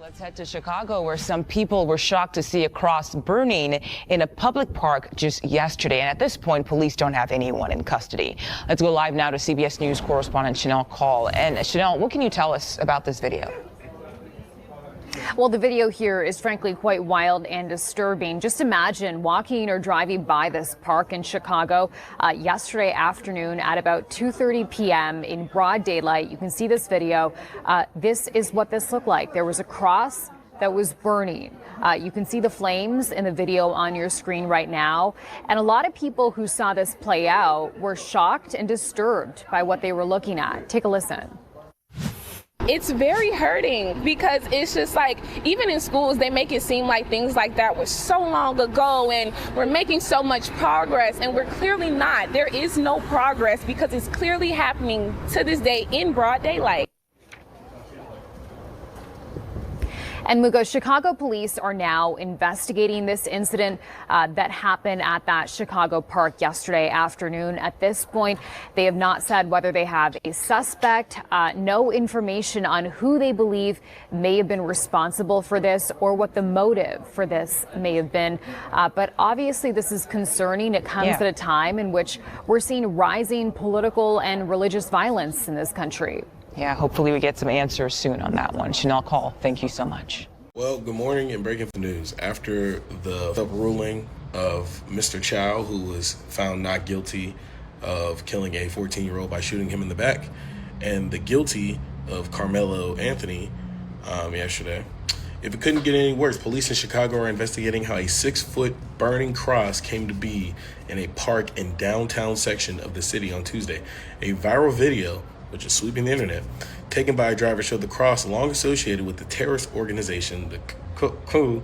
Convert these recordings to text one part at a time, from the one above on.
Let's head to Chicago, where some people were shocked to see a cross burning in a public park just yesterday. And at this point, police don't have anyone in custody. Let's go live now to CBS News correspondent Chanel Call. And Chanel, what can you tell us about this video? Well, the video here is frankly quite wild and disturbing. Just imagine walking or driving by this park in Chicago yesterday afternoon at about 2:30 p.m. in broad daylight. You can see this video. This is what this looked like. There was a cross that was burning. You can see the flames in the video on your screen right now. And a lot of people who saw this play out were shocked and disturbed by what they were looking at. Take a listen. It's very hurting because it's just like, even in schools, they make it seem like things like that were so long ago and we're making so much progress, and we're clearly not. There is no progress because it's clearly happening to this day in broad daylight. And Mugo, Chicago police are now investigating this incident that happened at that Chicago park yesterday afternoon. At this point, they have not said whether they have a suspect, no information on who they believe may have been responsible for this or what the motive for this may have been. But obviously, this is concerning. It comes at a time in which we're seeing rising political and religious violence in this country. Yeah, hopefully we get some answers soon on that one. Chanel Call, thank you so much. Well, good morning and breaking news. After the ruling of Mr. Chow, who was found not guilty of killing a 14-year-old by shooting him in the back, and the guilty of Carmelo Anthony yesterday, if it couldn't get any worse, police in Chicago are investigating how a 6-foot burning cross came to be in a park in downtown section of the city on Tuesday. A viral video, which is sweeping the internet, taken by a driver, showed the cross long associated with the terrorist organization, the coup,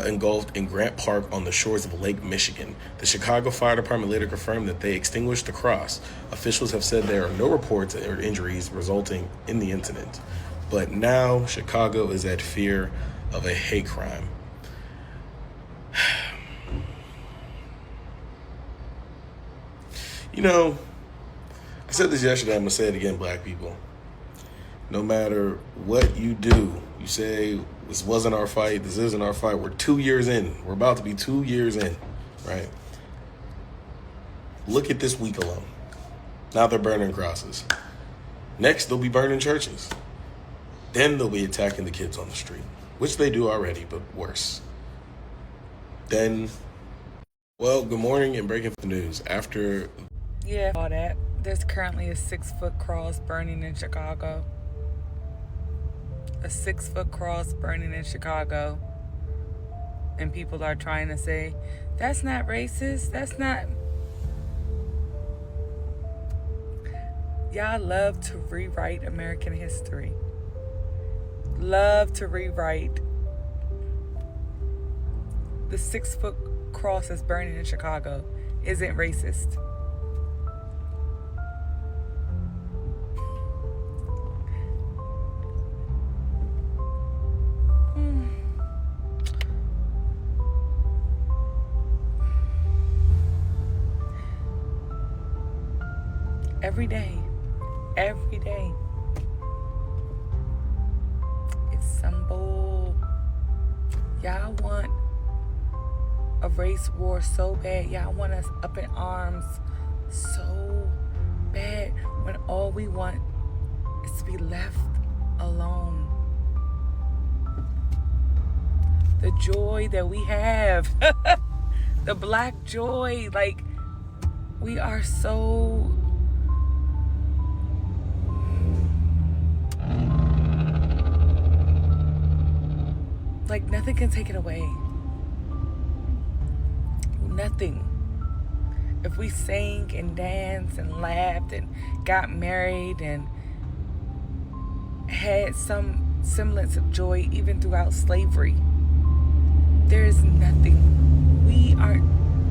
engulfed in Grant Park on the shores of Lake Michigan. The Chicago Fire Department later confirmed that they extinguished the cross. Officials have said there are no reports or injuries resulting in the incident. But now Chicago is at fear of a hate crime. You know, I said this yesterday, I'm going to say it again, black people. No matter what you do, you say, this wasn't our fight, this isn't our fight. We're 2 years in. We're about to be 2 years in, right? Look at this week alone. Now they're burning crosses. Next, they'll be burning churches. Then they'll be attacking the kids on the street, which they do already, but worse. Then, well, good morning and breaking news. After... Yeah, all that. There's currently a 6-foot cross burning in Chicago. A 6-foot cross burning in Chicago. And people are trying to say, that's not racist. That's not... Y'all love to rewrite American history. Love to rewrite. The 6-foot cross that's burning in Chicago isn't racist. Every day, it's some bull. Y'all want a race war so bad. Y'all want us up in arms so bad when all we want is to be left alone. The joy that we have, the black joy, like, we are so... Like, nothing can take it away. Nothing. If we sang and danced and laughed and got married and had some semblance of joy even throughout slavery, there is nothing.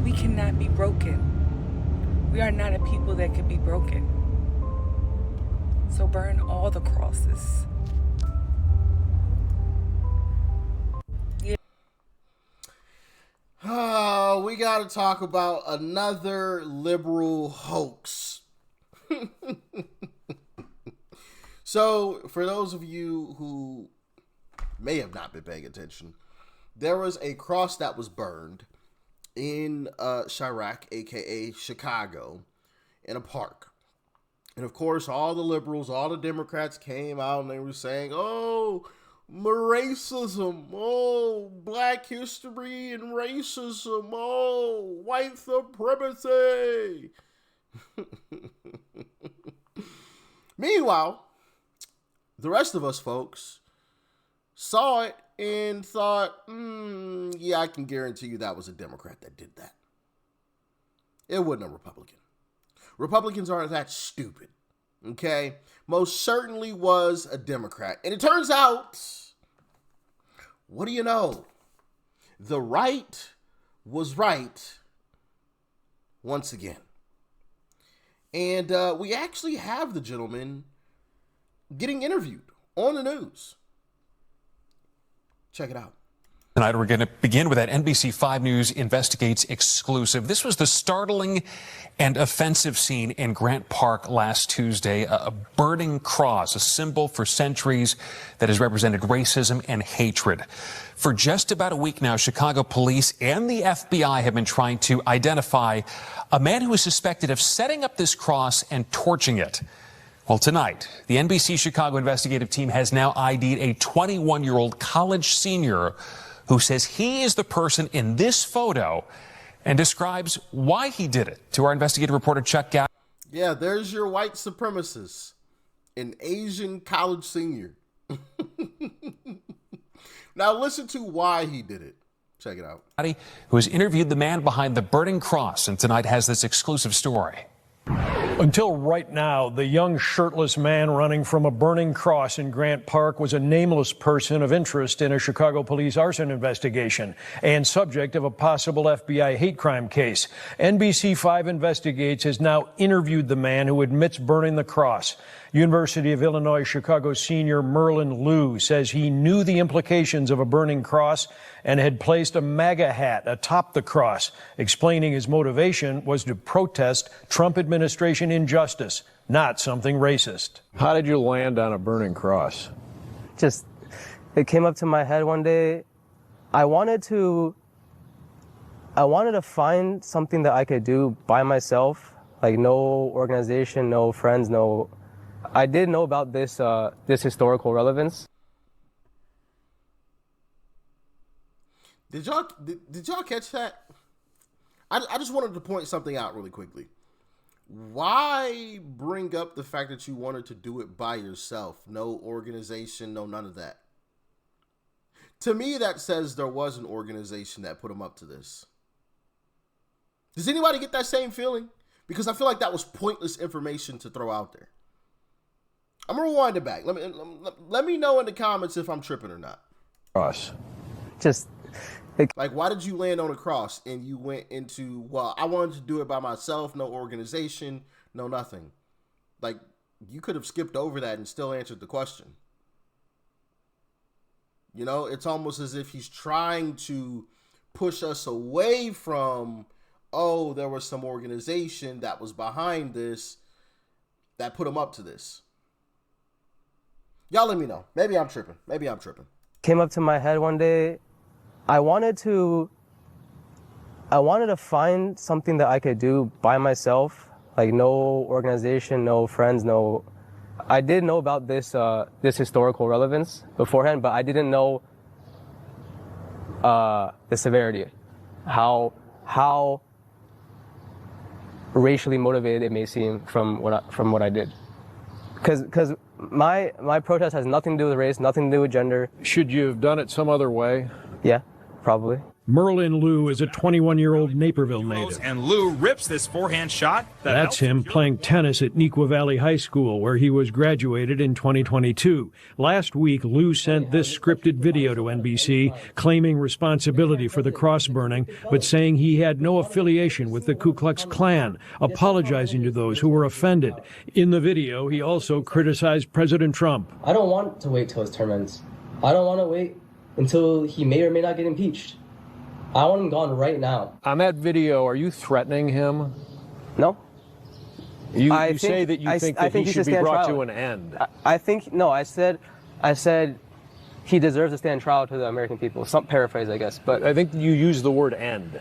We cannot be broken. We are not a people that can be broken. So burn all the crosses. We got to talk about another liberal hoax. So, for those of you who may have not been paying attention. There was a cross that was burned in Chirac, aka Chicago, in a park. And of course, all the liberals, all the Democrats came out and they were saying, oh, racism, oh, black history and racism, oh, white supremacy. Meanwhile, the rest of us folks saw it and thought, yeah, I can guarantee you that was a Democrat that did that. It wasn't a Republican. Republicans aren't that stupid, okay? Most certainly was a Democrat. And it turns out, what do you know? The right was right once again. And we actually have the gentleman getting interviewed on the news. Check it out. Tonight, we're going to begin with that NBC5 News Investigates exclusive. This was the startling and offensive scene in Grant Park last Tuesday. A burning cross, a symbol for centuries that has represented racism and hatred. For just about a week now, Chicago police and the FBI have been trying to identify a man who is suspected of setting up this cross and torching it. Well, tonight, the NBC Chicago investigative team has now ID'd a 21-year-old college senior who says he is the person in this photo and describes why he did it. To our investigative reporter, Chuck Gabb. Yeah, there's your white supremacist, an Asian college senior. Now listen to why he did it. Check it out. Who has interviewed the man behind the burning cross and tonight has this exclusive story. Until right now, the young shirtless man running from a burning cross in Grant Park was a nameless person of interest in a Chicago police arson investigation and subject of a possible FBI hate crime case. NBC5 Investigates has now interviewed the man who admits burning the cross. University of Illinois Chicago senior Merlin Lou says he knew the implications of a burning cross and had placed a MAGA hat atop the cross, explaining his motivation was to protest Trump administration injustice, not something racist. How did you land on a burning cross? Just, it came up to my head one day. I wanted to find something that I could do by myself, like no organization, no friends, no. I did know about this historical relevance. Did y'all catch that? I just wanted to point something out really quickly. Why bring up the fact that you wanted to do it by yourself? No organization, no none of that. To me, that says there was an organization that put him up to this. Does anybody get that same feeling? Because I feel like that was pointless information to throw out there. I'm gonna rewind it back. Let me know in the comments if I'm tripping or not. Cross. Just like, why did you land on a cross and you went into, well, I wanted to do it by myself, no organization, no nothing. Like, you could have skipped over that and still answered the question. You know, it's almost as if he's trying to push us away from, oh, there was some organization that was behind this that put him up to this. Y'all let me know. Maybe I'm tripping. Came up to my head one day. I wanted to find something that I could do by myself, like no organization, no friends, no. I did know about this historical relevance beforehand, but I didn't know the severity, how racially motivated it may seem from what I did, because my protest has nothing to do with race, nothing to do with gender. Should you have done it some other way? Yeah, probably. Merlin Lou is a 21-year-old Naperville native. And Lou rips this forehand shot. That's him playing tennis at Neuqua Valley High School, where he was graduated in 2022. Last week, Lou sent this scripted video to NBC, claiming responsibility for the cross burning, but saying he had no affiliation with the Ku Klux Klan, apologizing to those who were offended. In the video, he also criticized President Trump. I don't want to wait till his term ends. I don't want to wait until he may or may not get impeached. I want him gone right now. On that video, are you threatening him? No. You say that you think that he should be brought to an end. I think, no, I said he deserves to stand trial to the American people. Some paraphrase, I guess, but I think you use the word end.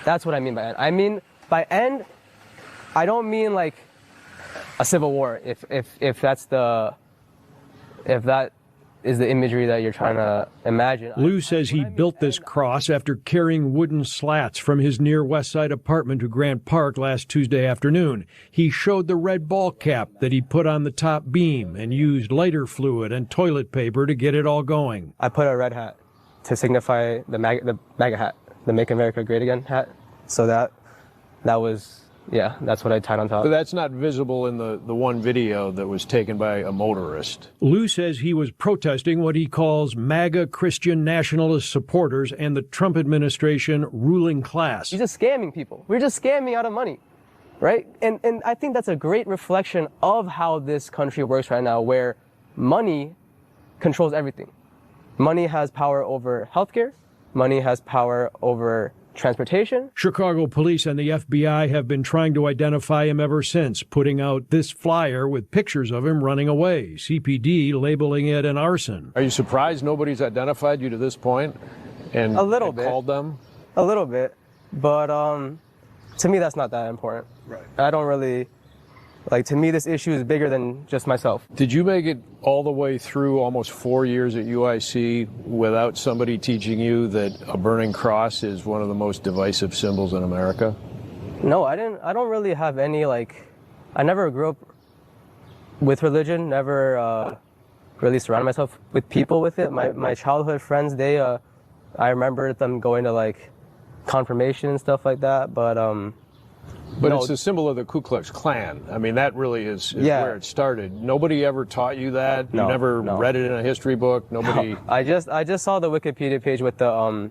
that's what I mean by end. I mean by end, I don't mean like a civil war. If that is the imagery that you're trying to imagine. Lou says he built this cross after carrying wooden slats from his near West Side apartment to Grant Park last Tuesday afternoon. He showed the red ball cap that he put on the top beam and used lighter fluid and toilet paper to get it all going. I put a red hat to signify the MAGA hat, the Make America Great Again hat. So that was, yeah, that's what I tied on top. But that's not visible in the one video that was taken by a motorist. Lou says he was protesting what he calls MAGA Christian nationalist supporters and the Trump administration ruling class. He's just scamming people. We're just scamming out of money, right? And I think that's a great reflection of how this country works right now, where money controls everything. Money has power over healthcare. Money has power over transportation. Chicago police and the FBI have been trying to identify him ever since, putting out this flyer with pictures of him running away, CPD labeling it an arson. Are you surprised nobody's identified you to this point and a little bit called them? A little bit, but to me that's not that important. Right. I don't really, like, to me this issue is bigger than just myself. Did you make it all the way through almost 4 years at UIC without somebody teaching you that a burning cross is one of the most divisive symbols in America? No, I didn't. I don't really have any, like, I never grew up with religion, never really surrounded myself with people with it. My childhood friends, I remember them going to, like, confirmation and stuff like that, but But no. it's a symbol of the Ku Klux Klan. I mean, that really is where it started. Nobody ever taught you that? No, you never read it in a history book? Nobody... No. I just saw the Wikipedia page with the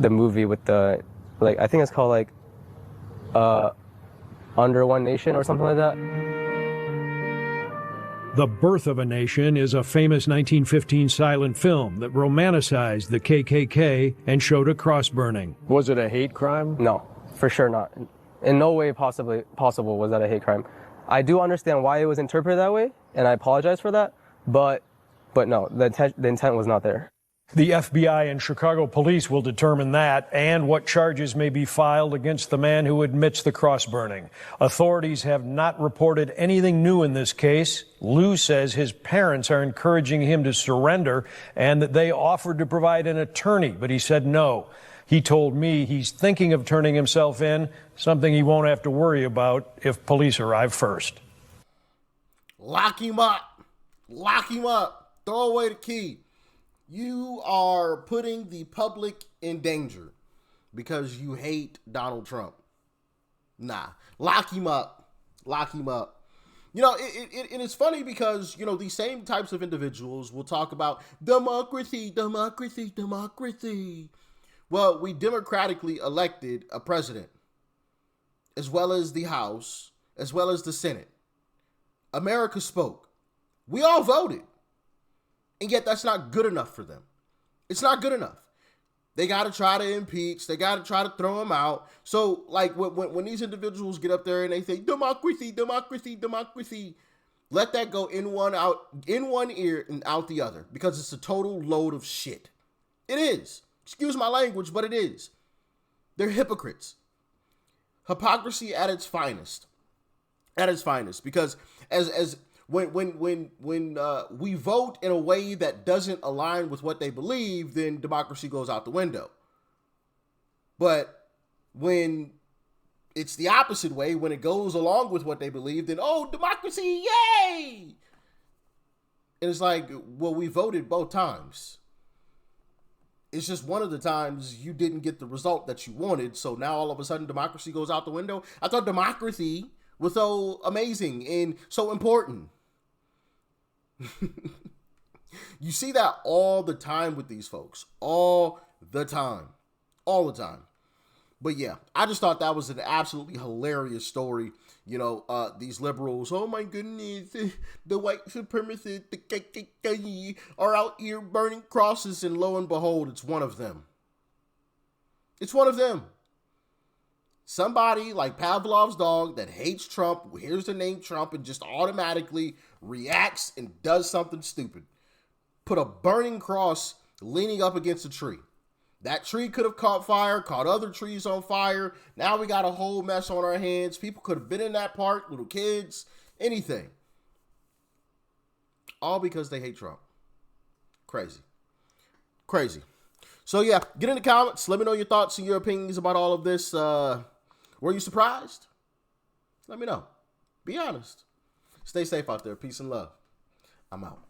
movie with the, like, I think it's called, like, Under One Nation or something like that. The Birth of a Nation is a famous 1915 silent film that romanticized the KKK and showed a cross burning. Was it a hate crime? No, for sure not. In no way possible was that a hate crime. I do understand why it was interpreted that way, and I apologize for that, but no, the intent was not there. The FBI and Chicago police will determine that and what charges may be filed against the man who admits the cross burning. Authorities have not reported anything new in this case. Lou says his parents are encouraging him to surrender and that they offered to provide an attorney, but he said no. He told me he's thinking of turning himself in, something he won't have to worry about if police arrive first. Lock him up. Lock him up. Throw away the key. You are putting the public in danger because you hate Donald Trump. Nah. Lock him up. Lock him up. You know, and it's funny because, you know, these same types of individuals will talk about democracy, democracy, democracy. Well, we democratically elected a president, as well as the House, as well as the Senate. America spoke. We all voted. And yet that's not good enough for them. It's not good enough. They got to try to impeach. They got to try to throw him out. So, like, when these individuals get up there and they say, democracy, democracy, democracy, let that go in one ear and out the other, because it's a total load of shit. It is. Excuse my language, but it is. They're hypocrites. Hypocrisy at its finest. At its finest. Because when we vote in a way that doesn't align with what they believe, then democracy goes out the window. But when it's the opposite way, when it goes along with what they believe, then, oh, democracy, yay! And it's like, well, we voted both times. It's just one of the times you didn't get the result that you wanted, so now all of a sudden democracy goes out the window. I thought democracy was so amazing and so important. You see that all the time with these folks. All the time. All the time. But yeah, I just thought that was an absolutely hilarious story. You know, these liberals, oh my goodness, the white supremacists, the KKK are out here burning crosses, and lo and behold, it's one of them. It's one of them. Somebody like Pavlov's dog that hates Trump, hears the name Trump, and just automatically reacts and does something stupid. put a burning cross leaning up against a tree. That tree could have caught fire, caught other trees on fire. Now we got a whole mess on our hands. People could have been in that park, little kids, anything. All because they hate Trump. Crazy. Crazy. So yeah, get in the comments. Let me know your thoughts and your opinions about all of this. Were you surprised? Let me know. Be honest. Stay safe out there. Peace and love. I'm out.